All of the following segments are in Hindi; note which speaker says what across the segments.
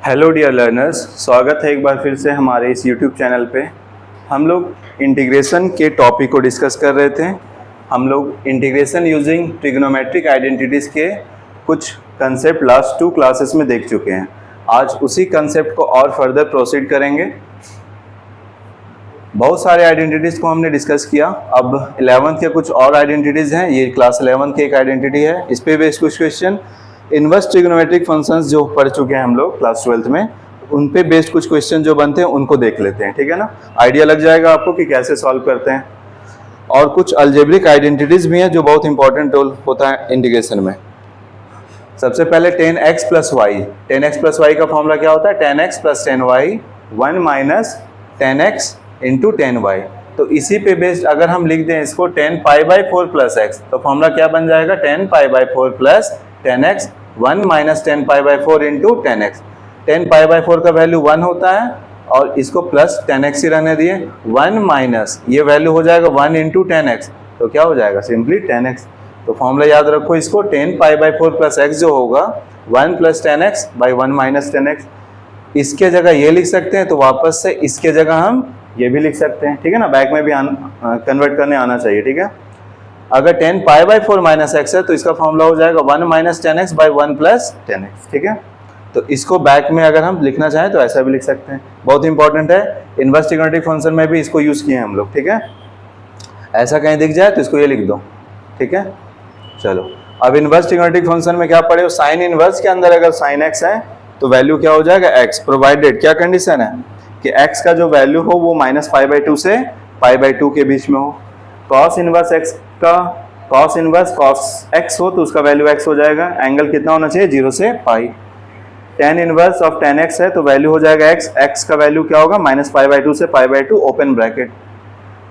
Speaker 1: हेलो डियर लर्नर्स, स्वागत है एक बार फिर से हमारे इस यूट्यूब चैनल पे। हम लोग इंटीग्रेशन के टॉपिक को डिस्कस कर रहे थे। हम लोग इंटीग्रेशन यूजिंग ट्रिग्नोमेट्रिक आइडेंटिटीज़ के कुछ कंसेप्ट लास्ट 2 क्लासेस में देख चुके हैं। आज उसी कंसेप्ट को और फर्दर प्रोसीड करेंगे। बहुत सारे आइडेंटिटीज़ को हमने डिस्कस किया। अब 11th के कुछ और आइडेंटिटीज़ हैं। ये क्लास 11 की एक आइडेंटिटी है। इस पे बेस्ड कुछ क्वेश्चन इनवर्स ट्रिग्नोमेट्रिक फंक्शंस जो पढ़ चुके हैं हम लोग क्लास 12th में, उन पे बेस्ड कुछ क्वेश्चन जो बनते हैं उनको देख लेते हैं। ठीक है ना, आइडिया लग जाएगा आपको कि कैसे सॉल्व करते हैं। और कुछ अलजेब्रिक आइडेंटिटीज़ भी हैं जो बहुत इंपॉर्टेंट रोल होता है इंटीग्रेशन में। सबसे पहले 10x plus y. 10x plus y का फॉर्मूला क्या होता है? 10x plus 10y 1 minus 10x into 10y। तो इसी पे बेस्ड अगर हम लिख दें इसको 10 पाई बाई 4 प्लस एक्स, तो फॉर्मूला क्या बन जाएगा? 10 पाई by 4 plus 10x 1 minus 10 pi by 4 into 10x। 10 pi by 4 का वैल्यू 1 होता है और इसको प्लस 10x ही रहने दिए। 1 माइनस ये वैल्यू हो जाएगा 1 इंटू 10x, तो क्या हो जाएगा? Simply 10x। तो फॉर्मूला याद रखो इसको, 10 पाई बाई 4 प्लस x जो होगा 1 plus 10x by 1 minus 10x। इसके जगह ये लिख सकते हैं तो वापस से इसके जगह हम ये भी लिख सकते हैं। ठीक है ना, बैक में भी कन्वर्ट करने आना चाहिए। ठीक है, अगर 10 पाई बाई 4 माइनस एक्स है तो इसका फॉर्मूला हो जाएगा 1 minus 10x by 1 plus 10x। ठीक है, तो इसको बैक में अगर हम लिखना चाहें तो ऐसा भी लिख सकते हैं। बहुत इंपॉर्टेंट है, इनवर्स ट्रिग्नोमेट्रिक फंक्शन में भी इसको यूज़ किए हैं हम लोग। ठीक है, ऐसा कहीं दिख जाए तो इसको ये लिख दो। ठीक है, चलो अब इनवर्स ट्रिग्नोमेट्रिक फंक्शन में क्या पढ़े हो? साइन इनवर्स के अंदर अगर साइन एक्स है तो वैल्यू क्या हो जाएगा? एक्स, प्रोवाइडेड क्या कंडीशन है कि x का जो वैल्यू हो वो माइनस पाई बाई 2 से पाई बाई 2 के बीच में हो। कॉस इनवर्स x का कॉस इनवर्स कॉस x हो तो उसका वैल्यू x हो जाएगा। एंगल कितना होना चाहिए? 0 से पाई। tan inverse of tan x है तो वैल्यू हो जाएगा x। x का वैल्यू क्या होगा? माइनस पाई बाई 2 से पाई by 2 open bracket.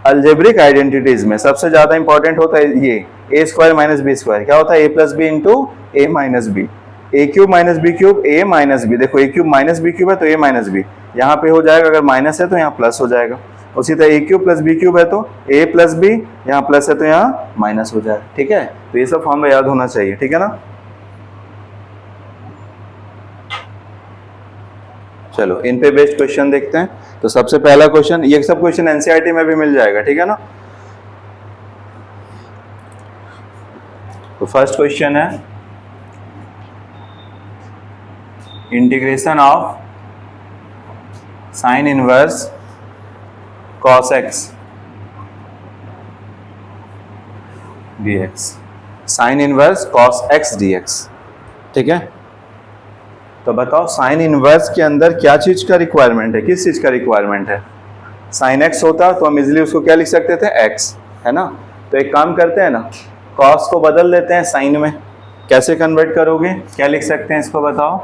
Speaker 1: Algebraic identities में सबसे ज्यादा इंपॉर्टेंट होता है ये ए स्क्वायर माइनस बी स्क्वायर। क्या होता है? ए प्लस बी इंटू ए माइनस बी। ए क्यूब माइनस बी क्यूब ए माइनस बी। देखो ए क्यूब माइनस बी क्यूब है तो ए माइनस बी यहाँ पे हो जाएगा, अगर माइनस है तो यहाँ प्लस हो जाएगा। उसी तरह ए क्यूब प्लस बी क्यूब है तो ए प्लस बी, यहाँ प्लस है तो यहाँ माइनस हो जाएगा। ठीक है, तो ये सब फॉर्मूला याद होना चाहिए। ठीक है ना, चलो इन पे बेस्ड क्वेश्चन देखते हैं। तो सबसे पहला क्वेश्चन, ये सब क्वेश्चन एनसीईआरटी में भी मिल जाएगा। ठीक है ना, तो फर्स्ट क्वेश्चन है integration of sine inverse cos x dx। Sine inverse cos x dx। ठीक है, तो बताओ साइन इनवर्स के अंदर क्या चीज का रिक्वायरमेंट है? किस चीज का रिक्वायरमेंट है? साइन एक्स होता तो हम इजिली उसको क्या लिख सकते थे? एक्स, है ना। तो एक काम करते हैं ना, कॉस को बदल देते हैं साइन में। कैसे कन्वर्ट करोगे? क्या लिख सकते हैं इसको बताओ?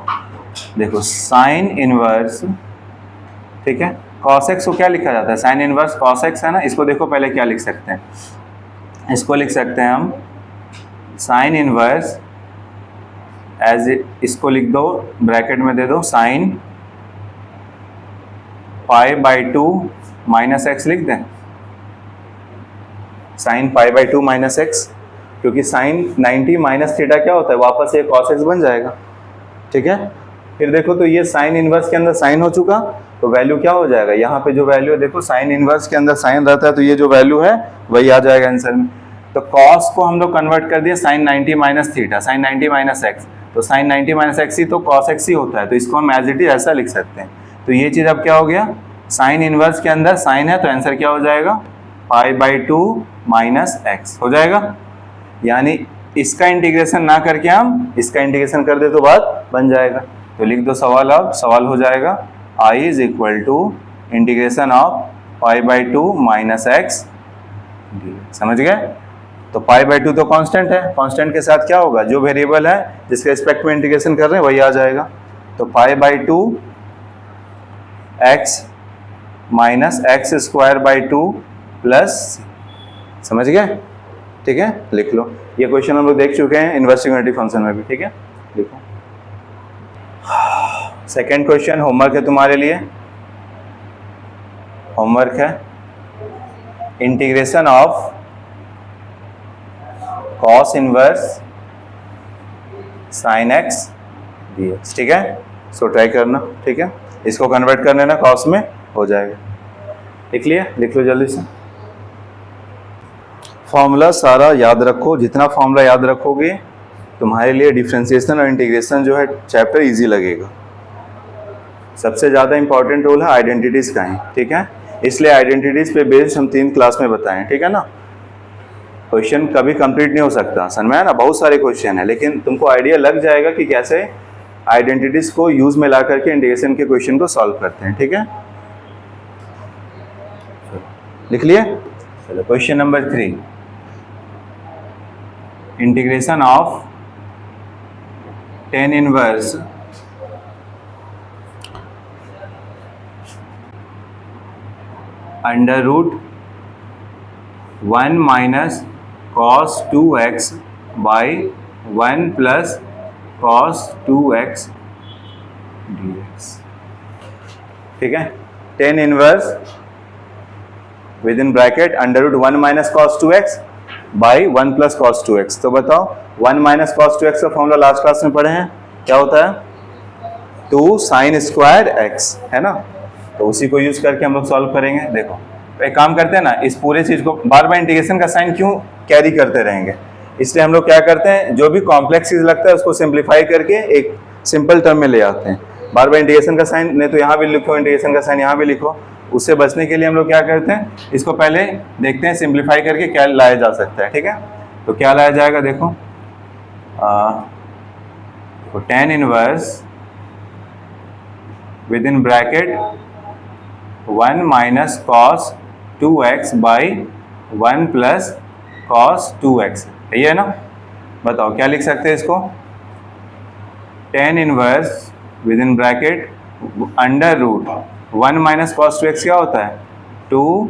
Speaker 1: देखो साइन इनवर्स, ठीक है, कॉस एक्स को क्या लिखा जाता है? साइन इनवर्स कॉस एक्स है ना। इसको देखो पहले क्या लिख सकते हैं, इसको लिख सकते हैं हम साइन इनवर्स एज, इसको लिख दो ब्रैकेट में दे दो sine pi by 2 minus x लिख दें। Sine pi by 2 minus x, क्योंकि साइन 90 माइनस थीटा क्या होता है? वापस ये कॉस एक्स बन जाएगा। ठीक है, फिर देखो तो ये साइन इनवर्स के अंदर साइन हो चुका तो वैल्यू क्या हो जाएगा? यहाँ पे जो वैल्यू है, देखो साइन इनवर्स के अंदर साइन रहता है तो ये जो वैल्यू है वही आ जाएगा आंसर में। तो कॉस को हम लोग कन्वर्ट कर दिए sine 90 minus theta, sine 90 minus x, तो साइन 90 माइनस एक्स ही तो कॉस एक्स ही होता है, तो इसको हम एज इट इज ऐसा लिख सकते हैं। तो ये चीज़ अब क्या हो गया? साइन इनवर्स के अंदर साइन है तो आंसर क्या हो जाएगा? पाई बाई 2 माइनस एक्स हो जाएगा। यानी इसका इंटीग्रेशन ना करके हम इसका इंटीग्रेशन कर दे तो बात बन जाएगा। तो लिख दो सवाल। अब सवाल हो जाएगा I is equal to integration of pi by 2 minus x. समझ गए? तो पाई बाई 2 तो कांस्टेंट है, कांस्टेंट के साथ क्या होगा? जो वेरिएबल है जिसके रिस्पेक्ट में इंटीग्रेशन कर रहे हैं वही आ जाएगा। तो पाई by 2 x minus x square by 2 plus, समझ गए? ठीक है, लिख लो। ये क्वेश्चन हम लोग देख चुके हैं इनवर्स ट्रिग्नोमेट्रिक फंक्शन में भी। ठीक है, लिखो। सेकेंड क्वेश्चन होमवर्क है तुम्हारे लिए। होमवर्क है integration of cos inverse sine x dx। ठीक है, इसको ट्राई करना, ठीक है। इसको कन्वर्ट कर लेना कॉस में, हो जाएगा। लिख लिया, लिख लो जल्दी से। फॉर्मूला सारा याद रखो, जितना फॉर्मूला याद रखोगे तुम्हारे लिए डिफरेंशिएशन और इंटीग्रेशन जो है चैप्टर इजी लगेगा। सबसे ज़्यादा इंपॉर्टेंट रोल है आइडेंटिटीज़ का ही, ठीक है। इसलिए आइडेंटिटीज़ पे बेस्ड हम 3 क्लास में बताएं, ठीक है ना। क्वेश्चन कभी कंप्लीट नहीं हो सकता, समझ में आया ना, बहुत सारे क्वेश्चन है, लेकिन तुमको आइडिया लग जाएगा कि कैसे आइडेंटिटीज़ को यूज में ला करके इंटीग्रेशन के क्वेश्चन को सॉल्व करते हैं, ठीक है। लिख लिए, चलो question number 3, integration of tan inverse under root 1 minus cos 2x by 1 plus cos 2x dx, ठीक है। tan inverse with in bracket under root 1 minus cos 2x by 1 plus cos 2x। तो बताओ 1 माइनस cos 2x का फॉर्मूला लास्ट क्लास में पढ़े हैं, क्या होता है 2 sin स्क्वायर x, है ना। तो उसी को यूज करके हम लोग सॉल्व करेंगे। देखो एक काम करते हैं ना, इस पूरे चीज को बार बार इंटीग्रेशन का साइन क्यों कैरी करते रहेंगे, इसलिए हम लोग क्या करते हैं, जो भी कॉम्प्लेक्स चीज लगता है उसको सिंप्लीफाई करके एक सिंपल टर्म में ले आते हैं। बार बार इंटीग्रेशन का साइन नहीं तो यहाँ भी लिखो, इंटीग्रेशन का साइन यहाँ भी लिखो, उससे बचने के लिए हम लोग क्या करते हैं, इसको पहले देखते हैं सिंप्लीफाई करके क्या लाया जा सकता है, ठीक है। तो क्या लाया जाएगा, देखो tan inverse with in bracket 1 minus cos 2x by 1 plus cos 2x, यही है ना। बताओ क्या लिख सकते हैं इसको, tan inverse with in bracket under root 1 minus cos 2x क्या होता है 2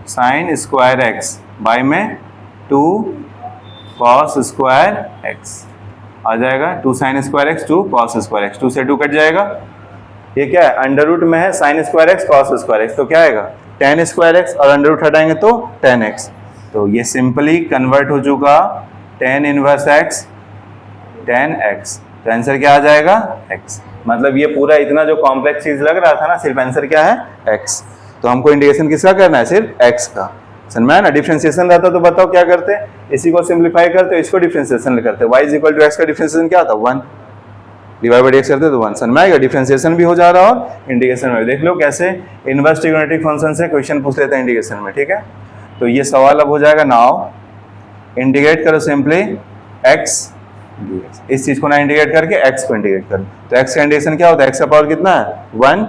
Speaker 1: sin स्क्वायर x बाई में 2 cos स्क्वायर x आ जाएगा, 2 sin square x 2 cos square x, 2 से 2 कट जाएगा। ये क्या है, अंडर रूट में है sin square x cos square x, तो क्या आएगा tan स्क्वायर x और अंडर रूट हटाएंगे तो tan x। तो ये सिंपली कन्वर्ट हो चुका tan inverse x tan x, तो आंसर क्या आ जाएगा x। मतलब ये पूरा इतना जो कॉम्प्लेक्स चीज लग रहा था ना, सिर्फ आंसर क्या है x। तो हमको इंटीग्रेशन किसका करना है, सिर्फ x का, समझ में आया ना। डिफरेंशिएशन रहता तो बताओ क्या करते, इसी को सिंप्लीफाई करते, इसको डिफरेंशिएशन करते, y is equal to x का डिफरेंशिएशन क्या था 1 डिवाइड बाई x करते तो 1, समझ में आएगा। डिफरेंशिएशन भी हो जा रहा और इंटीग्रेशन में, देख लो कैसे इनवर्स ट्रिगोनोमेट्रिक फंक्शन से क्वेश्चन पूछ लेते हैं इंटीग्रेशन में, ठीक है। तो ये सवाल अब हो जाएगा, नाउ इंटीग्रेट करो सिंपली x dx, इस चीज को ना इंटीग्रेट करके x को इंटीग्रेट करो, तो x का इंटीग्रेशन क्या होता है, x का पावर कितना है 1,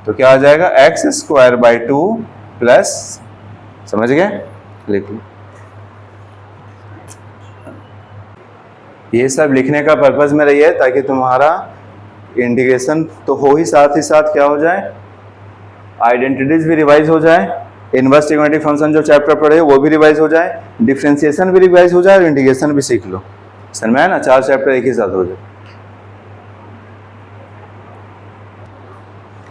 Speaker 1: तो क्या आ जाएगा x स्क्वायर बाई 2 प्लस, समझ गए, लिख लो। ये सब लिखने का पर्पज मेरा ये है ताकि तुम्हारा इंटीग्रेशन तो हो ही साथ क्या हो जाए, आइडेंटिटीज भी रिवाइज हो जाए, इनवर्स ट्रिगोनोमेट्रिक फंक्शन जो चैप्टर पढ़े वो भी रिवाइज हो जाए, डिफरेंशिएशन भी रिवाइज हो जाए और इंटीग्रेशन भी सीख लो, समझ में आया ना। 4 चैप्टर एक ही साथ हो जाए।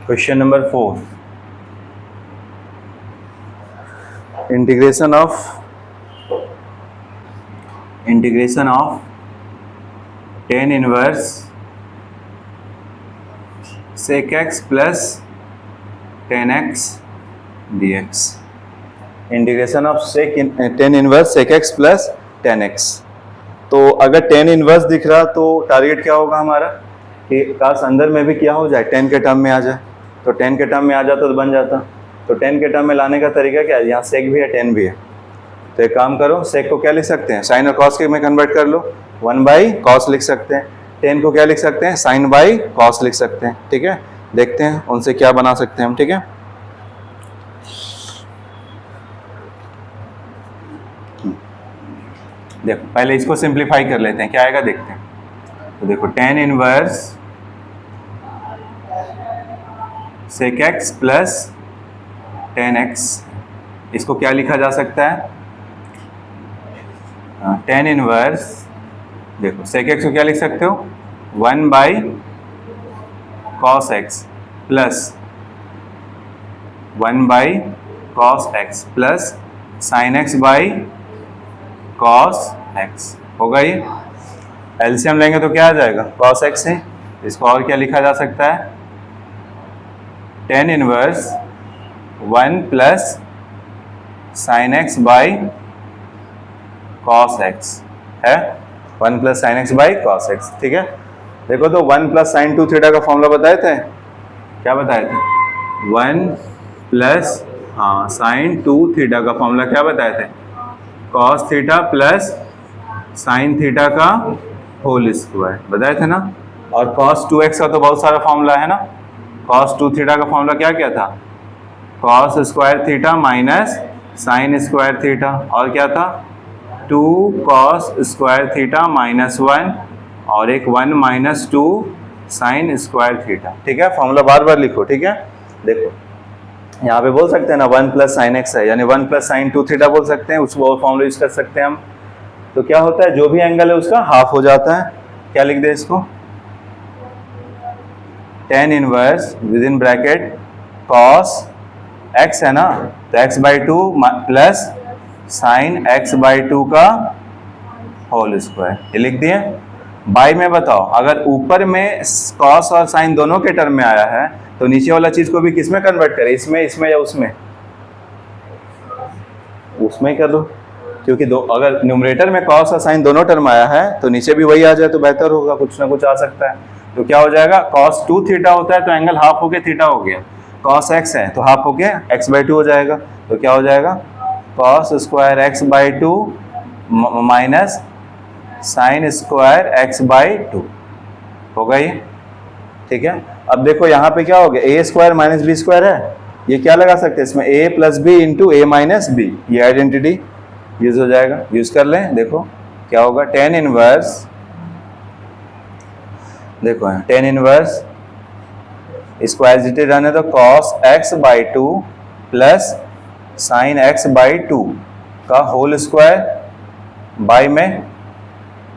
Speaker 1: Question number 4, integration of tan inverse sec x plus tan x dx, integration of tan inverse sec x plus tan x। तो अगर tan इनवर्स दिख रहा तो टारगेट क्या होगा हमारा कि काश अंदर में भी क्या हो जाए, tan के टर्म में आ जाए, तो tan के टर्म में आ जाता तो बन जाता। तो tan के टर्म में लाने का तरीका क्या है, यहाँ sec भी है tan भी है, तो एक काम करो sec को क्या लिख सकते हैं, sin और cos के में कन्वर्ट कर लो, 1 बाई cos लिख सकते हैं, tan को क्या लिख सकते हैं, sin बाई cos लिख सकते हैं, ठीक है। देखते हैं उनसे क्या बना सकते हैं हम, ठीक है। देखो पहले इसको सिंप्लीफाई कर लेते हैं, क्या आएगा देखते हैं। तो देखो tan inverse sec x plus tan x, इसको क्या लिखा जा सकता है, tan इनवर्स, देखो sec x को क्या लिख सकते हो 1 by cos x plus 1 by cos x plus sin x by cos x, होगा ये। एलसीएम लेंगे तो क्या आ जाएगा, cos x है इसको और क्या लिखा जा सकता है, tan inverse 1 plus sine x by cos x है, 1 plus sine x by cos x. ठीक है, देखो तो 1 प्लस साइन 2 थीटा का फॉर्मूला बताए थे, क्या बताए थे, 1 प्लस साइन 2 थीटा का फॉर्मूला क्या बताए थे, cos theta plus sine theta का होल स्क्वायर बताए थे ना। और कॉस 2x का तो बहुत सारा फॉर्मूला है ना, कॉस 2 थीटा का फॉर्मूला क्या क्या था, cos square theta minus sine square theta, और क्या था 2 कॉस स्क्वायर थीटा माइनस 1 और एक 1 माइनस 2 साइन स्क्वायर थीटा। ठीक है, फॉर्मूला बार बार लिखो। ठीक है, देखो यहाँ पे बोल सकते हैं ना 1 प्लस साइन एक्स है, यानी 1 प्लस साइन 2 थीटा बोल सकते हैं, उसको फॉर्मूला यूज कर सकते हैं हम। तो क्या होता है, जो भी एंगल है उसका हाफ हो जाता है। क्या लिख दे इसको, tan inverse with in bracket cos x है ना, तो x by 2 plus sine x by 2 का होल स्क्वायर, ये लिख दिए। बाई में बताओ, अगर ऊपर में कॉस और साइन दोनों के टर्म में आया है तो नीचे वाला चीज को भी किस में कन्वर्ट करें, इसमें इसमें या उसमें, उसमें कर दो, क्योंकि दो अगर न्यूमरेटर में कॉस और साइन दोनों टर्म आया है तो नीचे भी वही आ जाए तो बेहतर होगा, कुछ ना कुछ आ सकता है। तो क्या हो जाएगा, कॉस 2 थीटा होता है तो एंगल हाफ होके थीटा हो गया, कॉस एक्स है तो हाफ होके एक्स बाई 2 हो जाएगा, तो क्या हो जाएगा cos square X by 2 minus sine square X by 2 होगा ये। ठीक है, अब देखो यहाँ पे क्या हो गया, ए स्क्वायर माइनस बी स्क्वायर है, ये क्या लगा सकते हैं इसमें, ए प्लस बी इंटू ए माइनस बी, ये आइडेंटिटी यूज हो जाएगा, यूज कर लें। देखो क्या होगा, tan इनवर्स, देखो tan इनवर्स स्क्वायर जिटे रहने तो cos x by 2 plus sine x by 2 का होल स्क्वायर, बाई में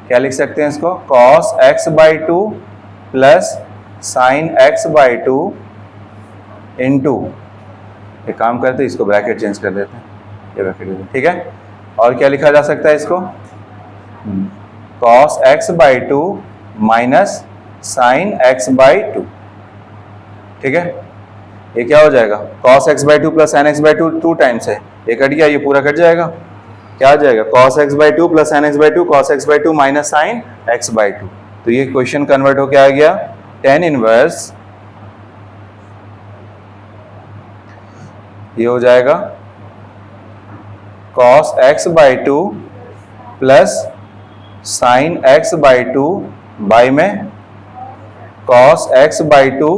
Speaker 1: क्या लिख सकते हैं इसको, cos x by 2 plus sine x by 2 into, एक काम करते हैं इसको ब्रैकेट चेंज कर देते हैं, ये ब्रैकेट देते हैं। ठीक है, और क्या लिखा जा सकता है इसको, cos x by 2 minus sine x by 2। ठीक है, ये क्या हो जाएगा, cos x by 2 plus sine x by 2 2 times है, ये कट गया, ये पूरा कट जाएगा, क्या आ जाएगा cos x by 2 plus sine x by 2 cos x by 2 minus sine x by 2। तो ये क्वेश्चन कन्वर्ट होके आ गया tan इनवर्स, ये हो जाएगा cos x by 2 plus sine x by 2 by में cos x by 2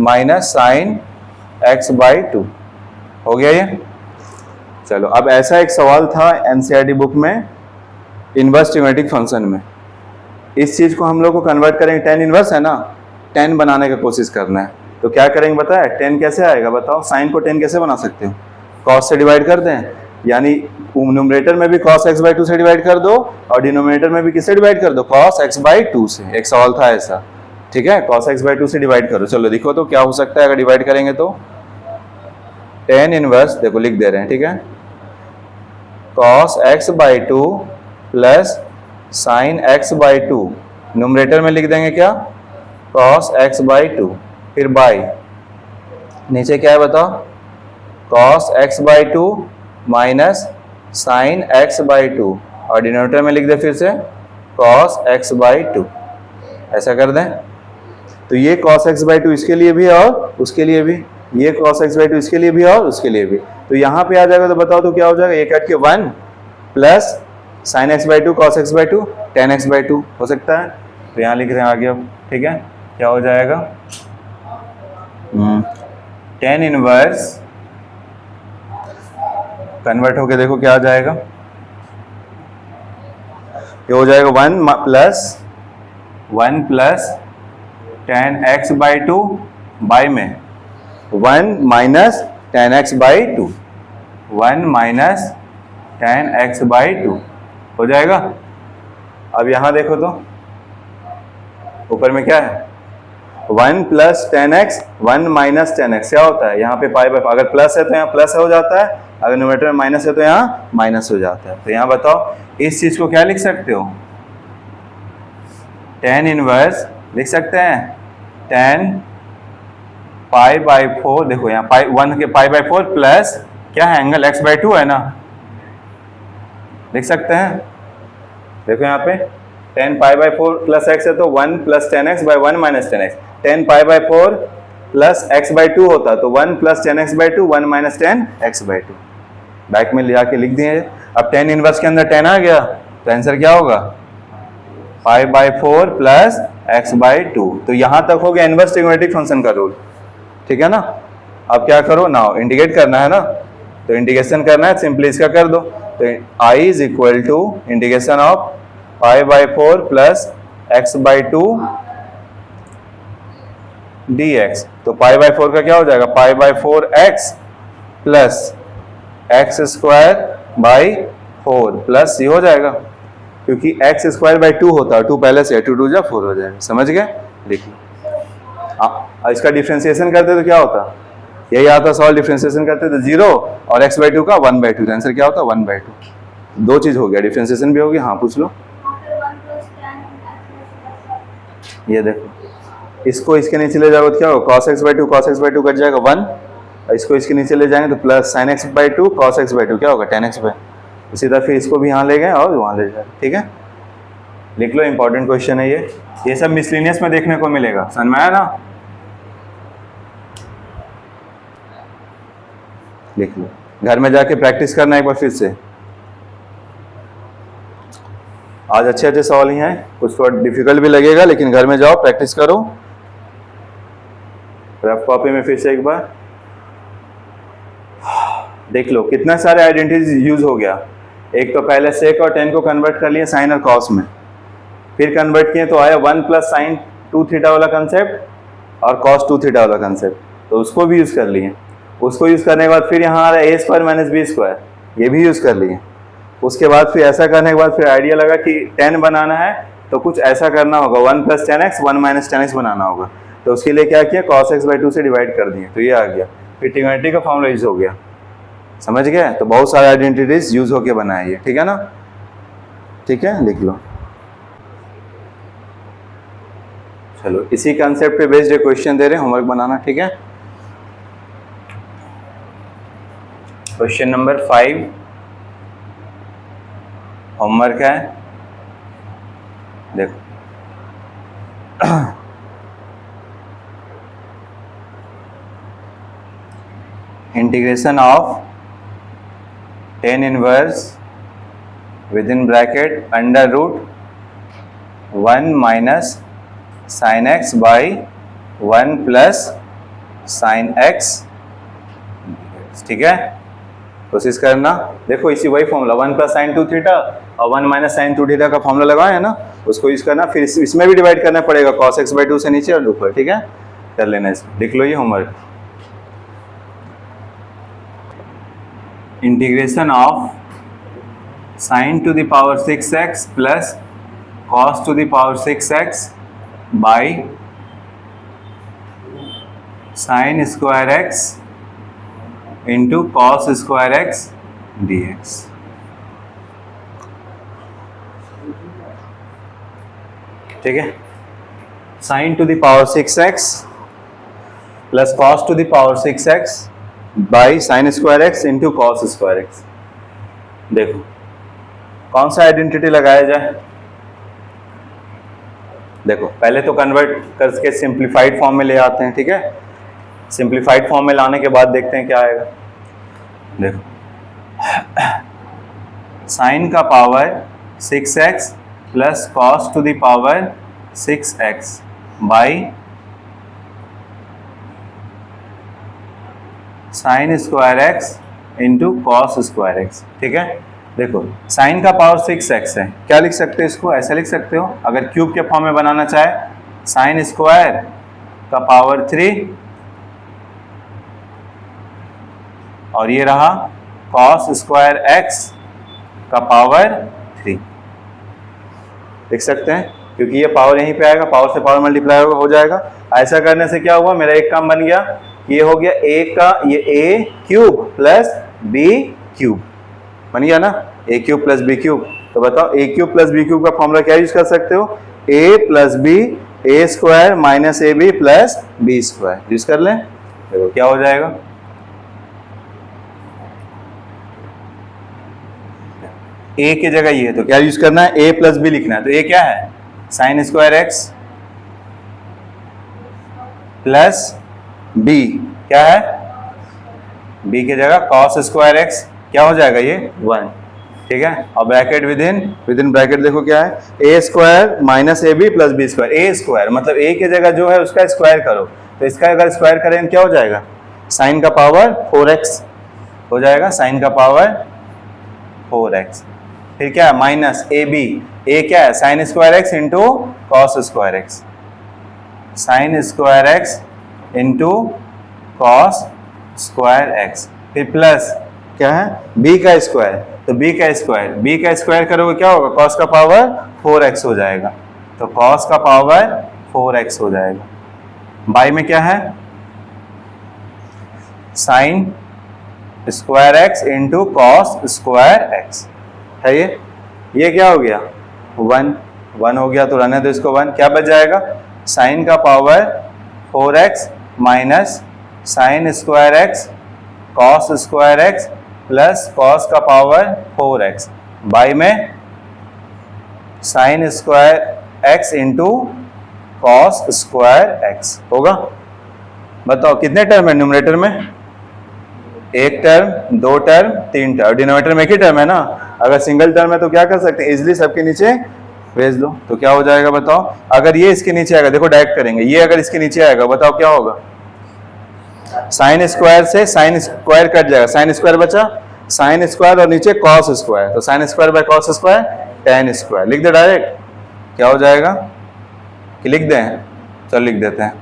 Speaker 1: minus sine x by 2 हो गया ये। चलो, अब ऐसा एक सवाल था एनसीईआरटी बुक में इनवर्स ट्रिग्नोमेट्रिक फंक्शन में, इस चीज को हम लोग को कन्वर्ट करेंगे, tan इनवर्स है ना, tan बनाने की कोशिश करना है, तो क्या करेंगे बताया, tan कैसे आएगा बताओ, साइन को tan कैसे बना सकते हो, cos से डिवाइड कर दें, यानी न्यूमरेटर में भी cos x बाई 2 से डिवाइड कर दो और डिनोमिनेटर में भी किससे डिवाइड कर दो, cos x बाई 2 से। एक सवाल था ऐसा, ठीक है, cos x बाई 2 से डिवाइड करो। चलो देखो तो क्या हो सकता है अगर डिवाइड करेंगे तो, tan इनवर्स देखो लिख दे रहे हैं, ठीक है, cos x by 2 plus sine x by 2, numerator में लिख देंगे क्या, cos x बाई 2, फिर बाई नीचे क्या है बताओ, cos x by 2 minus sine x by 2, और डिनोमिनेटर में लिख दे फिर से cos x बाई 2, ऐसा कर दें। तो ये cos x बाई 2 इसके लिए भी और उसके लिए भी, ये cos x बाई 2 इसके लिए भी और उसके लिए भी, तो यहाँ पे आ जाएगा तो बताओ तो क्या हो जाएगा, ये कट के 1 plus sine x by 2 cos x by 2 tan x by 2 हो सकता है, तो यहाँ लिख रहे हैं आगे अब। ठीक है, क्या हो जाएगा, tan इनवर्स कन्वर्ट होके देखो क्या आ जाएगा, ये हो जाएगा 1 plus tan x by 2 by में 1 minus tan x by 2, 1 minus tan x by 2 हो जाएगा। अब यहां देखो तो ऊपर में क्या है, 1 plus tan x 1 minus tan x, क्या होता है यहाँ पे पाई बाई, अगर प्लस है तो यहाँ प्लस हो जाता है, अगर न्यूमरेटर में माइनस है तो यहाँ माइनस हो जाता है। तो यहाँ बताओ इस चीज को क्या लिख सकते हो, tan इनवर्स लिख सकते हैं 10 पाई बाई 4, देखो यहाँ पाई 1 के पाई बाई 4 प्लस क्या है एंगल x बाई 2 है ना, लिख सकते हैं। देखो यहाँ पे 10 पाई बाई 4 प्लस x है तो 1 plus 10x by 1 minus 10x, 10 pi by 4 plus x by 2 होता तो 1 plus 10x by 2 1 minus 10x by 2, back में ले आके लिख दिए। अब 10 इनवर्स के अंदर 10 आ गया तो आंसर क्या होगा पाई बाई 4 प्लस x बाई 2। तो यहां तक हो गया इनवर्स ट्रिग्नोमेट्रिक फंक्शन का रूल, ठीक है ना। अब क्या करो नाउ इंटीग्रेट करना है ना, तो इंटीग्रेशन करना है, सिंपली इसका कर दो। तो I is equal to integration of pi by 4 plus x by 2 dx। तो पाई बाई 4 का क्या हो जाएगा pi by 4x plus x square by 4 plus ये हो जाएगा, क्योंकि x स्क्वायर बाई 2 होता है, 2 पहले से 2 2 जा 4 हो जाएगा, समझ गए। लिख लो इसका डिफरेंशिएशन करते तो क्या होता, यही आता सॉल्व, डिफरेंशिएशन करते तो 0 और x बाई 2 का 1 बाई 2, आंसर क्या होता 1 बाई 2। दो चीज हो गया, डिफरेंशिएशन भी हो गया। हाँ पूछ लो। ये देखो इसको इसके नीचे ले जाओगे तो क्या होगा cos x by 2 cos x by 2 cut जाएगा 1, और इसको इसके नीचे ले जाएंगे तो plus sin x by 2 cos x by 2 क्या होगा tan x बाई, उसी तरह फिर इसको भी यहाँ ले गए और वहाँ ले जाए, ठीक है। लिख लो, इंपॉर्टेंट क्वेश्चन है ये सब मिसलिनियस में देखने को मिलेगा, समझ में आया ना। लिख लो, घर में जाके प्रैक्टिस करना एक बार फिर से। आज अच्छे अच्छे सवाल ही हैं, कुछ थोड़ा डिफिकल्ट भी लगेगा लेकिन घर में जाओ प्रैक्टिस करो, रफ कॉपी में फिर से एक बार देख लो। कितना सारे आइडेंटिटीज यूज हो गया, एक तो पहले सेक और टेन को कन्वर्ट कर लिए साइन और कॉस में, फिर कन्वर्ट किए तो आया 1 प्लस साइन 2 थीटा वाला कंसेप्ट और कॉस 2 थीटा वाला कंसेप्ट, तो उसको भी यूज कर लिए। उसको यूज करने के बाद फिर यहाँ आ रहा है a square minus b square, ये भी यूज कर लिए। उसके बाद फिर ऐसा करने के बाद फिर आइडिया लगा कि 10 बनाना है तो कुछ ऐसा करना होगा, 1 प्लस 10x 1 माइनस 10x बनाना होगा, तो उसके लिए क्या किया cos x बाई 2 से डिवाइड कर दिए, तो ये आ गया। फिर ट्रिग्नोमेट्री का फॉर्मूला यूज हो गया, समझ गए। तो बहुत सारे आइडेंटिटीज यूज होके बनाए ये, ठीक है ना। ठीक है, लिख लो। चलो इसी कंसेप्ट पे बेस्ड एक क्वेश्चन दे रहे हैं, होमवर्क बनाना, ठीक है। क्वेश्चन नंबर 5 होमवर्क है, देखो integration of tan inverse with in bracket under root 1 minus sine x by 1 plus sine x, ठीक है। कोशिश करना, देखो इसी वही फॉर्मूला 1 प्लस साइन 2 थीटा और 1 माइनस साइन 2 थीटा का फॉर्मूला लगाए है ना, उसको यूज करना। फिर इसमें भी डिवाइड करना पड़ेगा cos x बाई 2 से नीचे और ऊपर, ठीक है। कर लेना इसमें, लिख लो ये homework. Integration of sine to the power 6x plus cos to the power 6x by sine square x into cos square x dx। ठीक है, sine to the power 6x plus cos to the power 6x by sine square x into cos square x। देखो कौन सा आइडेंटिटी लगाया जाए, देखो पहले तो कन्वर्ट करके सिंप्लीफाइड फॉर्म में ले आते हैं, ठीक है। सिंप्लीफाइड फॉर्म में लाने के बाद देखते हैं क्या आएगा। देखो साइन का power 6x plus cos to the power 6x by sine square x into cos square x, ठीक है। देखो साइन का पावर 6x है, क्या लिख सकते हो इसको, ऐसा लिख सकते हो। अगर क्यूब के फॉर्म में बनाना चाहे साइन स्क्वायर का पावर 3 और ये रहा cos स्क्वायर x का पावर 3, लिख सकते हैं, क्योंकि ये पावर यहीं पे आएगा, पावर से पावर मल्टीप्लाई हो जाएगा। ऐसा करने से क्या हुआ, मेरा एक काम बन गया, ये हो गया a का ये a cube plus b cube बन गया ना, a cube plus b cube. तो बताओ a cube plus b cube का फॉर्मूला क्या यूज कर सकते हो, a plus b a square minus A B plus B square use कर लें। देखो क्या हो जाएगा, ए की जगह ये है तो क्या यूज करना है, ए प्लस बी लिखना है। तो ए क्या है, sine square x plus b क्या है, बी की जगह कॉस स्क्वायर एक्स, क्या हो जाएगा ये 1, ठीक है। और ब्रैकेट विद इन ब्रैकेट देखो क्या है, A square minus A B plus B square. A square मतलब ए की जगह जो है उसका स्क्वायर करो, तो इसका अगर स्क्वायर करें क्या हो जाएगा, साइन का पावर 4x हो जाएगा, साइन का पावर 4x। फिर क्या है माइनस ए बी, ए क्या है sine square X into cos square x, sign square X into cos square x. फिर प्लस क्या है b का स्क्वायर, तो b का स्क्वायर करोगे क्या होगा, cos का पावर 4x हो जाएगा, तो cos का पावर 4x हो जाएगा। बाई में क्या है sine square X into cos square x है, ये क्या हो गया 1 हो गया, तो रहने दो इसको 1। क्या बच जाएगा, साइन का power 4x minus sine square X cos square x plus cos का पावर 4x बाई में sine square X into cos square x होगा। बताओ कितने टर्म है न्यूमरेटर में, एक टर्म, दो टर्म, तीन टर्म, डिनोमिनेटर में एक ही टर्म है ना। अगर सिंगल टर्म है तो क्या कर सकते हैं, इजिली सबके नीचे भेज दो, तो क्या हो जाएगा बताओ। अगर ये इसके नीचे आएगा, देखो डायरेक्ट करेंगे, ये अगर इसके नीचे आएगा बताओ क्या होगा, साइन स्क्वायर से साइन स्क्वायर कट जाएगा, साइन स्क्वायर बचा, साइन स्क्वायर और नीचे कॉस स्क्वायर, तो sine square by cos square tan square लिख दे डायरेक्ट, क्या हो जाएगा कि लिख दें, चल लिख देते हैं।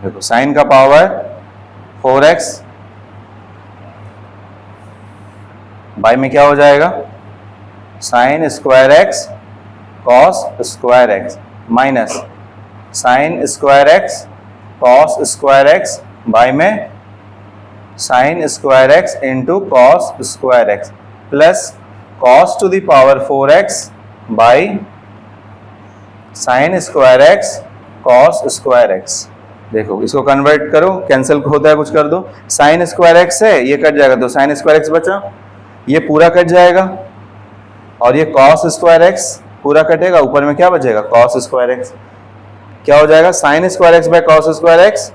Speaker 1: देखो साइन का पावर 4x बाई में क्या हो जाएगा sine square X cos square x minus sine square X cos square X by में sine square X into cos square x plus cos to the power 4x by sine square X cos square X. देखो इसको कन्वर्ट करो, कैंसिल होता है कुछ कर दो, साइन स्क्वायर एक्स है ये कट जाएगा, तो साइन स्क्वायर एक्स बचा, ये पूरा कट जाएगा और ये कॉस स्क्वायर एक्स पूरा कटेगा, ऊपर में क्या बचेगा कॉस स्क्वायर एक्स, क्या हो जाएगा sine square x by cos square x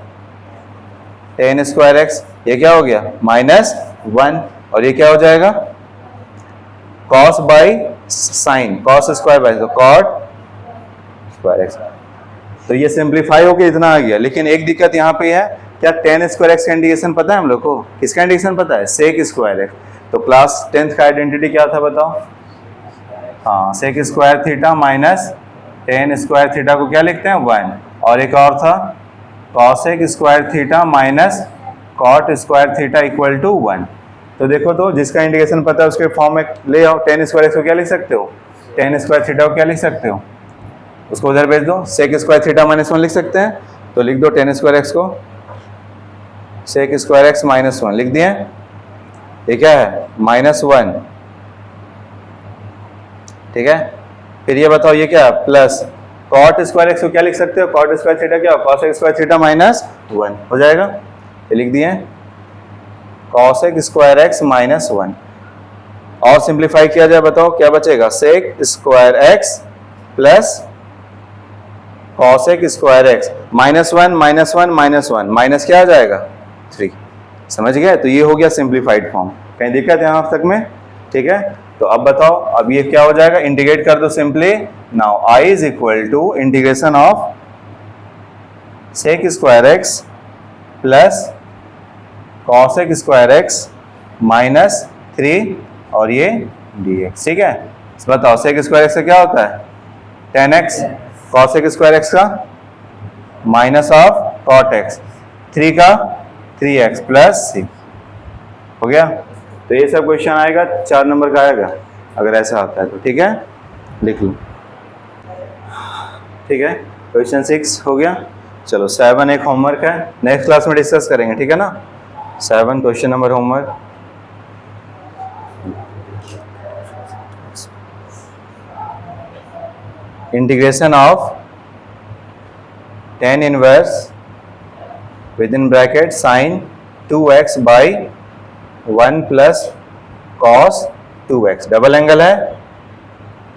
Speaker 1: tan square x, ये क्या हो गया -1 और ये क्या हो जाएगा cos by sine, cos square by तो cot स्क्वायर एक्स। तो ये सिंप्लीफाई होके इतना आ गया, लेकिन एक दिक्कत यहाँ पे है, क्या tan स्क्वायर एक्स का इंडिकेशन पता है हम लोग को, किसका इंडिकेशन पता है सेक स्क्वायर एक्स। तो क्लास 10th का आइडेंटिटी क्या था बताओ, हाँ sec square theta minus tan square theta को क्या लिखते हैं 1, और एक और था cosec square theta minus cot square theta equal to 1। तो देखो तो जिसका इंडिकेशन पता है उसके फॉर्म में ले आओ, tan स्क्वायर एक्स को क्या लिख सकते हो, tan स्क्वायर थीटा को क्या लिख सकते हो, उसको उधर भेज दो, सेक स्क्वायर थीटा -1 लिख सकते हैं, तो लिख दो tan स्क्वायर एक्स को सेक स्क्वायर एक्स -1 लिख दिए, ये क्या है -1, ठीक है। फिर ये बताओ ये क्या प्लस कॉट स्क्वायर एक्स को क्या लिख सकते हो, कॉट स्क्वायर थीटा क्या कॉसेक स्क्वायर थीटा -1 हो जाएगा, ये लिख दिए कॉसेक स्क्वायर एक्स -1। और सिंप्लीफाई किया जाए बताओ क्या बचेगा, sec square x plus cosec square x -1 -1 minus क्या आ जाएगा 3, समझ गए। तो ये हो गया सिंप्लीफाइड फॉर्म, कहीं दिक्कत है यहाँ तक में, ठीक है। तो अब बताओ अब ये क्या हो जाएगा, इंटीग्रेट कर दो simply, now I is equal to integration of sec square x plus cosec square x -3 और ये dx, ठीक है। बताओ सेक स्क्वायर एक्स का क्या होता है tan x, cosec square x का माइनस ऑफ कॉट एक्स, 3 का 3x प्लस c हो गया। तो ये सब क्वेश्चन आएगा 4 नंबर का आएगा अगर ऐसा आता है तो, ठीक है लिख लो, ठीक है। क्वेश्चन 6 हो गया, चलो 7 एक होमवर्क है, नेक्स्ट क्लास में डिस्कस करेंगे, ठीक है ना। 7 question number homework, integration of tan inverse with in bracket sine 2x by 1 plus cos 2x। Double angle है,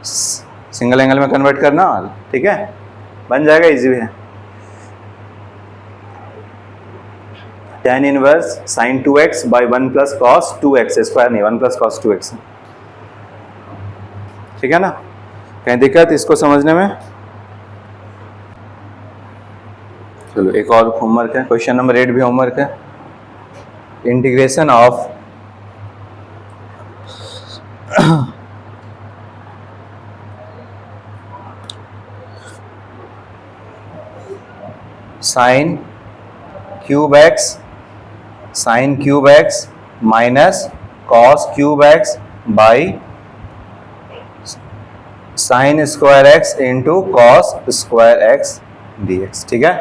Speaker 1: सिंगल एंगल में कन्वर्ट करना, ठीक है, बन जाएगा, इजी है। tan inverse sine 2x by 1 plus cos 2x, square नहीं, 1 प्लस कॉस 2x, ठीक है ना। कहीं दिक्कत इसको समझने में? चलो एक और होमवर्क है, क्वेश्चन नंबर 8 भी होमवर्क है। Integration of sine cube x minus cos cube x by sine square X into cos square x D x, ठीक है।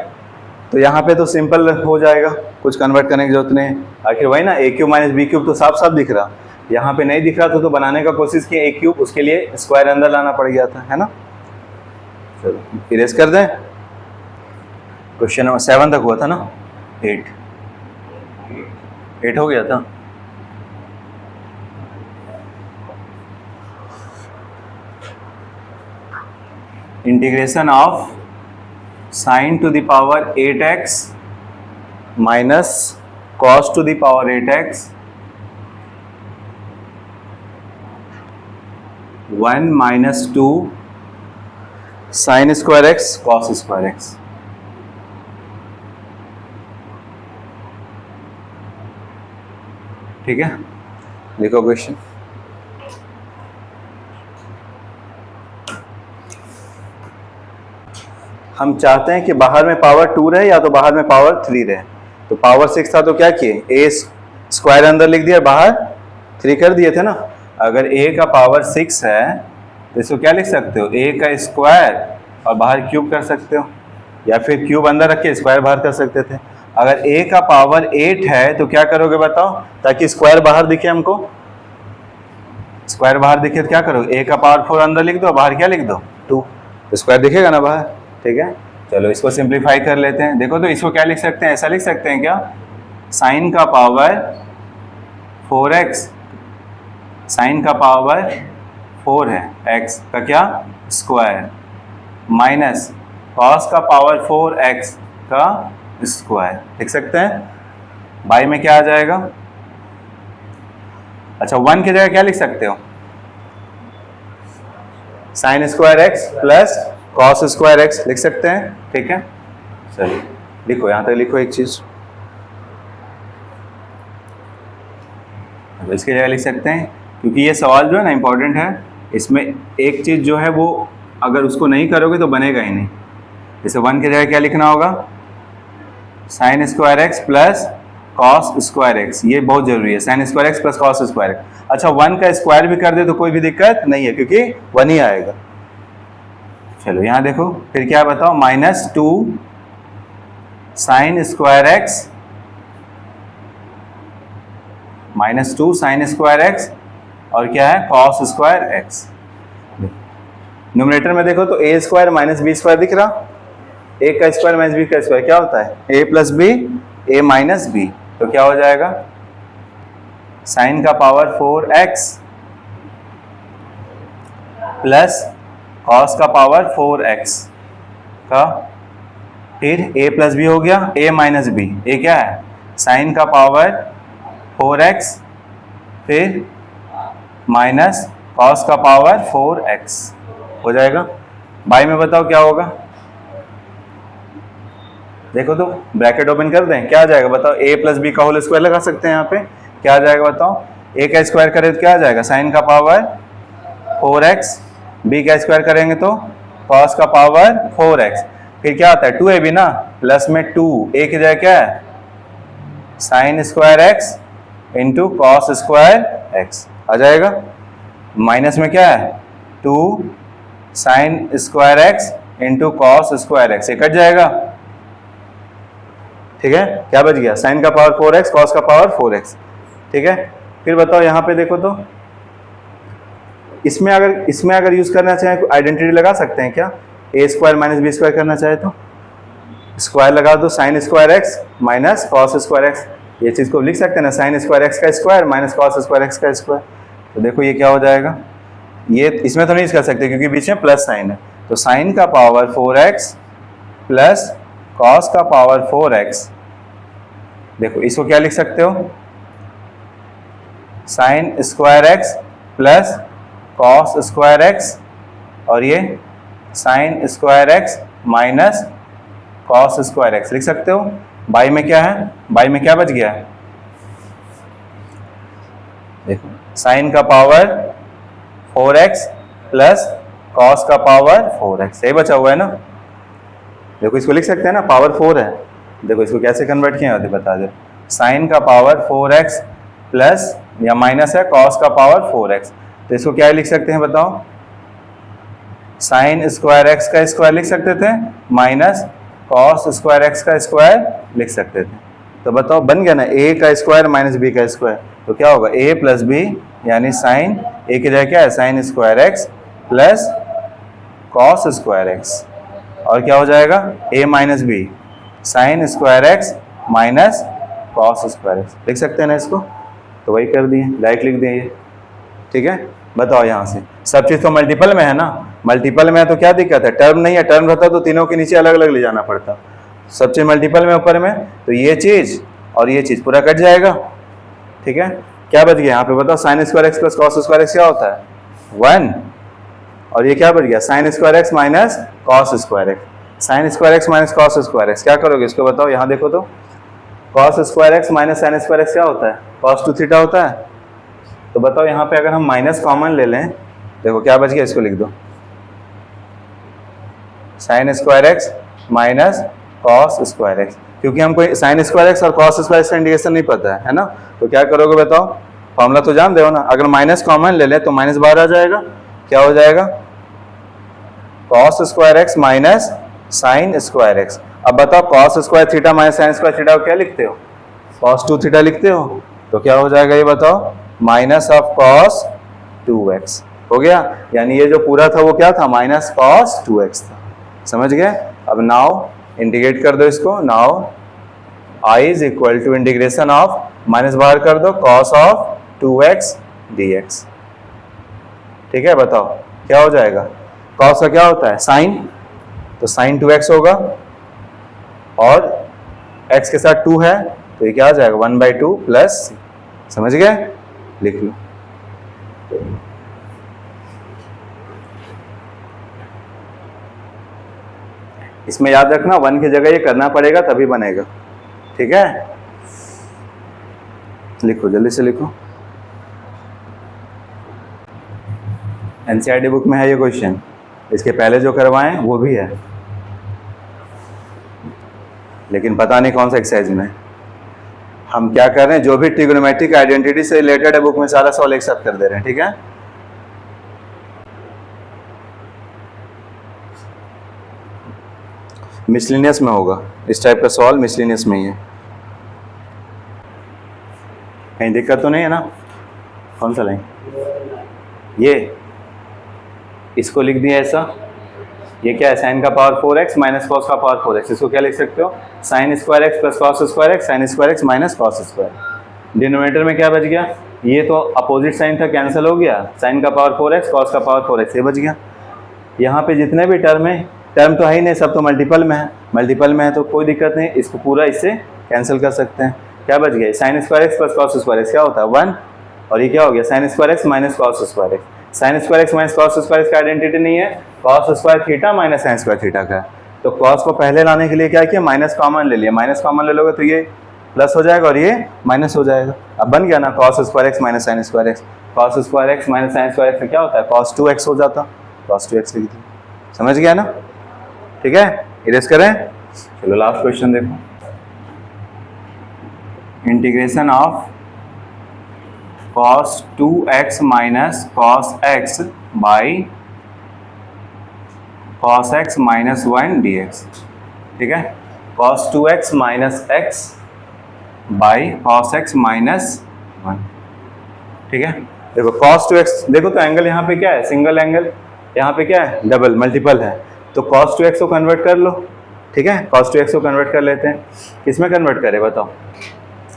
Speaker 1: तो यहाँ पे तो सिंपल हो जाएगा, कुछ कन्वर्ट करने की जरूरत नहीं। आखिर वही ना, ए क्यूब माइनस बी क्यूब तो साफ साफ दिख रहा, यहाँ पे नहीं दिख रहा तो बनाने का कोशिश किया ए क्यूब, उसके लिए स्क्वायर अंदर लाना पड़ गया था, है ना। चलो इरेज कर दें। क्वेश्चन नंबर 7 तक हुआ था ना, 8 हो गया था। Integration of sine to the power 8x minus cos to the power 8x 1 minus 2 sign square X cos square x. ठीक है, देखो क्वेश्चन। हम चाहते हैं कि बाहर में पावर 2 रहे या तो बाहर में पावर 3 रहे। तो पावर 6 था तो क्या किए, ए स्क्वायर अंदर लिख दिया, बाहर 3 कर दिए थे ना। अगर a का पावर 6 है तो इसको क्या लिख सकते हो, a का स्क्वायर और बाहर क्यूब कर सकते हो, या फिर क्यूब अंदर रख के स्क्वायर बाहर कर सकते थे। अगर a का पावर 8 है तो क्या करोगे बताओ, ताकि स्क्वायर बाहर दिखे हमको, स्क्वायर बाहर दिखे तो क्या करोगे, a का पावर 4 अंदर लिख दो, बाहर क्या लिख दो 2, तो स्क्वायर दिखेगा ना बाहर। ठीक है, चलो इसको सिंप्लीफाई कर लेते हैं। देखो तो इसको क्या लिख सकते हैं, ऐसा लिख सकते हैं क्या, साइन का पावर 4x, साइन का पावर 4 है, x का क्या स्क्वायर, माइनस कॉस का पावर 4x का स्क्वायर, लिख सकते हैं। बाई में क्या आ जाएगा, अच्छा 1 की जगह क्या लिख सकते हो, sign square x plus cos square X लिख सकते हैं। ठीक है, चलिए लिखो, यहां तक लिखो एक चीज, अब इसकी जगह लिख सकते हैं, क्योंकि ये सवाल जो है ना इंपॉर्टेंट है, इसमें एक चीज जो है वो अगर उसको नहीं करोगे तो बनेगा ही नहीं। जैसे 1 की जगह क्या लिखना होगा, sign square x plus cos square x, ये बहुत जरूरी है, sine square x plus cos square x. अच्छा 1 का स्क्वायर भी कर दे तो कोई भी दिक्कत नहीं है, क्योंकि 1 ही आएगा। चलो यहां देखो फिर क्या बताओ, -2 sign square x, -2 sign square X और क्या है कॉस स्क्वायर एक्स। न्यूमरेटर में देखो तो a square minus b square दिख रहा, a का स्क्वायर माइनस b का स्क्वायर क्या होता है, a plus b, a minus b, तो क्या हो जाएगा, साइन का पावर 4x प्लस कॉस का पावर 4x का, फिर a प्लस बी हो गया, a माइनस बी, a क्या है साइन का पावर 4x फिर माइनस कॉस का पावर 4x हो जाएगा। बाई में बताओ क्या होगा, देखो तो ब्रैकेट ओपन कर दें, क्या आ जाएगा बताओ, a प्लस बी का होल स्क्वायर लगा सकते हैं यहाँ पे, क्या आ जाएगा बताओ, a का स्क्वायर करें तो क्या आ जाएगा, साइन का पावर 4x, b का स्क्वायर करेंगे तो कॉस का पावर 4x, फिर क्या आता है 2ab ना, प्लस में 2, a की जगह क्या है sine square x into cos square x आ जाएगा, माइनस में क्या है 2 sign square x into cos square x, ये कट जाएगा। ठीक है, क्या बच गया, साइन का पावर 4x कॉस का पावर 4x। ठीक है, फिर बताओ यहाँ पे देखो तो इसमें अगर यूज करना चाहे आइडेंटिटी लगा सकते हैं क्या, a square minus b square करना चाहे तो, स्क्वायर लगा दो sine square x minus cos square x, ये चीज़ को लिख सकते हैं ना, साइन स्क्वायर एक्स का square minus cos square x का स्क्वायर। तो देखो ये क्या हो जाएगा, ये इसमें तो नहीं कर सकते क्योंकि बीच में प्लस साइन है, तो साइन का पावर 4x प्लस कॉस का पावर 4x। देखो इसको क्या लिख सकते हो, sign square x plus cos square X, और ये sign square x minus cos square X लिख सकते हो। बाई में क्या है, बाई में क्या बच गया है, देखो साइन का पावर 4x प्लस कॉस का पावर 4x, यही बचा हुआ है ना। देखो इसको लिख सकते हैं ना, पावर 4 है, देखो इसको कैसे कन्वर्ट किया होते बता दो, साइन का पावर 4x प्लस या माइनस है कॉस का पावर 4x, तो इसको क्या लिख सकते हैं बताओ, साइन स्क्वायर एक्स का स्क्वायर लिख सकते थे माइनस कॉस स्क्वायर एक्स का स्क्वायर लिख सकते थे। तो बताओ बन गया ना, ए का स्क्वायर माइनस बी का स्क्वायर, तो क्या होगा ए प्लस बी, यानी साइन ए की जगह क्या है sine square x plus cos square X, और क्या हो जाएगा A minus B sine square x minus cos square X, लिख सकते हैं ना इसको। तो वही कर दिए, डायरेक्ट लिख दिए ये, ठीक है। बताओ यहाँ से सब चीज़ तो मल्टीपल में है ना, मल्टीपल में है तो क्या दिक्कत है, टर्म नहीं है, टर्म रहता तो तीनों के नीचे अलग अलग ले जाना पड़ता, सब चीज़ मल्टीपल में ऊपर में, तो ये चीज़ और ये चीज़ पूरा कट जाएगा, ठीक है। क्या बच गया यहाँ पे बताओ, sign square x plus cos square x क्या होता है 1, और ये क्या बच गया sign square x minus cos square x, sign square x minus cos square x, क्या करोगे इसको बताओ, यहाँ देखो तो cos square x minus sine square x क्या होता है कॉस 2 थीटा होता है। तो बताओ यहाँ पे अगर हम माइनस कॉमन ले लें, देखो क्या बच गया, इसको लिख दो sine square x minus cos square x, क्योंकि हमको साइन स्क्वायर एक्स और कॉस स्क्वायर एक्स का इंडिकेशन नहीं पता है ना, तो क्या करोगे बताओ, फॉर्मूला तो जान दो ना, अगर माइनस कॉमन ले लें तो माइनस बाहर आ जाएगा, क्या हो जाएगा cos square x minus sine square x. अब बताओ cos square theta minus sine square theta को क्या लिखते हो, कॉस 2 थीटा लिखते हो, तो क्या हो जाएगा ये बताओ माइनस ऑफ कॉस 2x हो गया, यानी ये जो पूरा था वो क्या था माइनस कॉस 2x था, समझ गए। अब नाउ इंटीग्रेट कर दो इसको, now I is equal to integration of, minus बाहर कर दो कॉस ऑफ 2x dx, ठीक है। बताओ क्या हो जाएगा, कॉस का क्या होता है साइन, तो साइन 2x होगा, और x के साथ 2 है तो ये क्या आ जाएगा 1/2 प्लस, समझ गए, लिख लो। इसमें याद रखना 1 की जगह ये करना पड़ेगा तभी बनेगा, ठीक है। लिखो जल्दी से लिखो, एनसीईआरटी बुक में है ये क्वेश्चन, इसके पहले जो करवाएं वो भी है, लेकिन पता नहीं कौन सा एक्सरसाइज में। हम क्या कर रहे हैं, जो भी ट्रिग्नोमेट्रिक आइडेंटिटी से रिलेटेड है बुक में सारा सवाल एक साथ कर दे रहे हैं, ठीक है। मिसलिनियस में होगा इस टाइप का सवाल, मिसलिनियस में ही है, कहीं दिक्कत तो नहीं है ना। कौन सा लाइन, ये इसको लिख दिया ऐसा, ये क्या है साइन का पावर 4x माइनस कॉस का पावर 4x, इसको क्या लिख सकते हो sign square x plus cos square x, sign square x minus cos square. Denominator में क्या बच गया, ये तो अपोजिट साइन था कैंसिल हो गया, साइन का पावर 4x कॉस का पावर 4x ये बच गया। यहाँ पे जितने भी टर्म है, टर्म तो है ही नहीं, सब तो मल्टीपल में है, मल्टीपल में है तो कोई दिक्कत नहीं, इसको पूरा इससे कैंसिल कर सकते हैं। क्या बच गया sign square x plus cos square x क्या होता है 1, और ये क्या हो गया sign square x minus cos square x, sign square x minus cos square x का आइडेंटिटी नहीं है, cos square theta minus sine square theta का, तो कॉस को पहले लाने के लिए क्या किया माइनस कॉमन ले लिया, माइनस कॉमन ले लोगे तो ये प्लस हो जाएगा और ये माइनस हो जाएगा। अब बन गया ना cos square x minus sine square X, cos square x minus sine square x क्या होता है कॉस 2x हो जाता, कॉस 2x लिख दिया, समझ गया ना, ठीक है। इरेज करें, चलो लास्ट क्वेश्चन देखो, integration of cos 2x minus cos x by cos x minus 1 dx, ठीक है। cos 2x minus x by cos x minus 1, ठीक है। देखो cos 2x, देखो तो एंगल यहाँ पे क्या है सिंगल एंगल, यहाँ पे क्या है डबल मल्टीपल है, तो cos 2x को कन्वर्ट कर लो, ठीक है, cos 2x को कन्वर्ट कर लेते हैं। किसमें कन्वर्ट करें बताओ?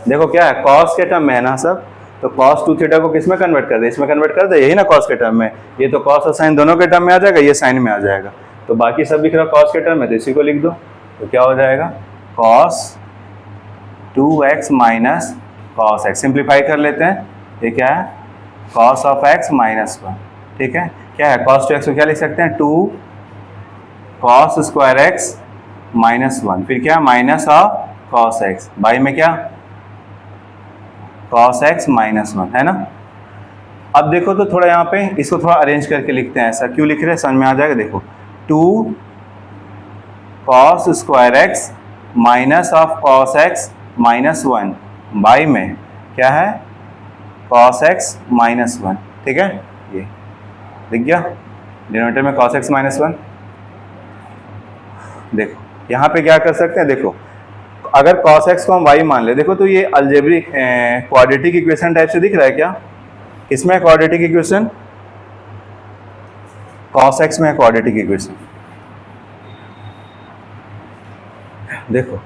Speaker 1: देखो क्या है, cos के टर्म में है ना सब, तो cos 2 थीटा को किसमें कन्वर्ट कर दे? इसमें कन्वर्ट कर दे, यही ना cos के टर्म में। ये तो cos और sin दोनों के टर्म में आ जाएगा, ये sin में आ जाएगा। तो बाकी सब दिख रहा cos के टर्म में, तो इसी को लिख दो। तो क्या हो जाएगा? cos 2x minus cos x। Simplify कर लेते हैं। ये क्या है? cos of x minus 1। ठीक है, क्या है? cos 2x को क्या लिख सकते हैं? 2 cos स्क्वायर x माइनस 1। फिर क्या? Minus of cos x। By में क्या? cos x माइनस 1 है ना। अब देखो तो थोड़ा यहाँ पे इसको थोड़ा अरेंज करके लिखते हैं। ऐसा क्यों लिख रहे हैं समझ में आ जाएगा। देखो 2 cos square x minus of cos x minus 1 by में क्या है? cos x minus 1। ठीक है, ये दिख गया डिनोमिनेटर में cos x माइनस 1। देखो यहाँ पे क्या कर सकते हैं, देखो अगर cos x को हम y मान ले, देखो तो ये अलजेब्रिक क्वाड्रेटिक इक्वेशन टाइप से दिख रहा है क्या? किसमें क्वाड्रेटिक इक्वेशन? cos x में क्वाड्रेटिक इक्वेशन। देखो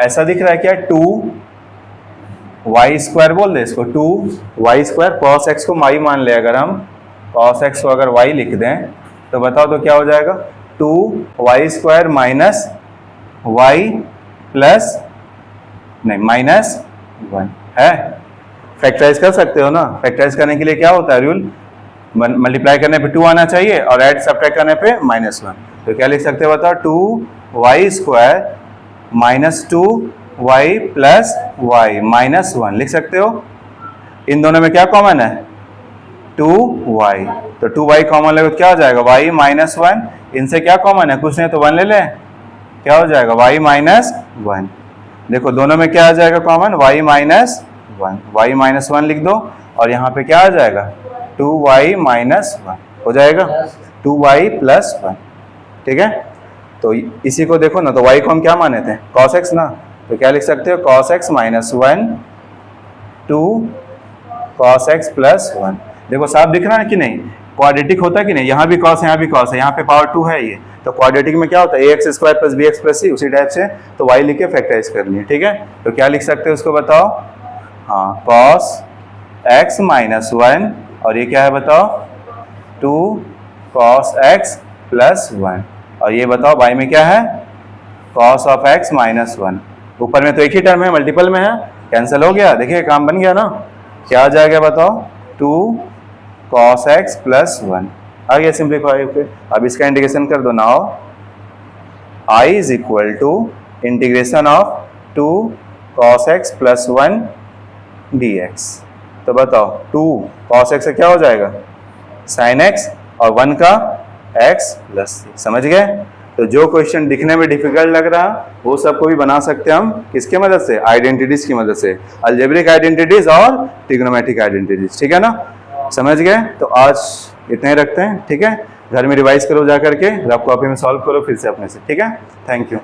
Speaker 1: ऐसा दिख रहा है क्या? 2y स्क्वायर बोल दे इसको, 2y स्क्वायर cos x को y मान ले। अगर हम cos x को अगर y लिख दें तो बताओ तो क्या हो जाएगा? 2y square minus y plus नहीं माइनस 1 है। फैक्टराइज कर सकते हो ना। फैक्टराइज करने के लिए क्या होता है रूल? मल्टीप्लाई करने पे 2 आना चाहिए और ऐड सब्ट्रैक्ट करने पे माइनस 1। तो क्या लिख सकते हो बताओ? 2y square minus 2y plus y minus 1 लिख सकते हो। इन दोनों में क्या कॉमन है? 2y। तो 2y कॉमन ले तो क्या हो जाएगा? y minus 1। इनसे क्या कॉमन है? कुछ नहीं तो 1 ले लें। क्या हो जाएगा? y minus 1। देखो दोनों में क्या आ जाएगा common? y minus 1। y minus 1 लिख दो और यहाँ पे क्या आ जाएगा? 2y माइनस 1 हो जाएगा, 2y प्लस 1। ठीक है, तो इसी को देखो ना, तो y को हम क्या माने थे? cos x ना। तो क्या लिख सकते हो? cos x minus 1 2 cos x plus 1। देखो साफ दिख रहा है कि नहीं? क्वाड्रेटिक होता है कि नहीं? यहाँ भी cos है, यहाँ भी cos है, यहाँ पे पावर 2 है। ये तो क्वाड्रेटिक में क्या होता है? ax square plus bx plus c। उसी टाइप से तो y लिख के फैक्टराइज कर लिए। ठीक है, तो क्या लिख सकते हो उसको बताओ? हाँ, cos x माइनस 1 और ये क्या है बताओ? 2 cos x प्लस 1। और ये बताओ बाई में क्या है? cos of x minus 1। ऊपर में तो एक ही टर्म है, मल्टीपल में है, कैंसिल हो गया। देखिए काम बन गया ना। क्या आ जाएगा बताओ? 2 cos x प्लस 1 आ गया सिंप्लीफाई पे। अब इसका इंटीग्रेशन कर दो। Now I is equal to integration of 2 cos x plus 1 dx। तो बताओ 2 cos x से क्या हो जाएगा? sin x और 1 का x प्लस c। समझ गए? तो जो क्वेश्चन दिखने में डिफिकल्ट लग रहा वो सबको भी बना सकते हैं हम किसके मदद से? आइडेंटिटीज की मदद से, अलजेब्रिक आइडेंटिटीज और ट्रिग्नोमेट्रिक आइडेंटिटीज। ठीक है ना, समझ गए? तो आज इतने ही रखते हैं। ठीक है, घर में रिवाइज करो जा करके, रफ कॉपी में सॉल्व करो फिर से अपने से। ठीक है, थैंक यू।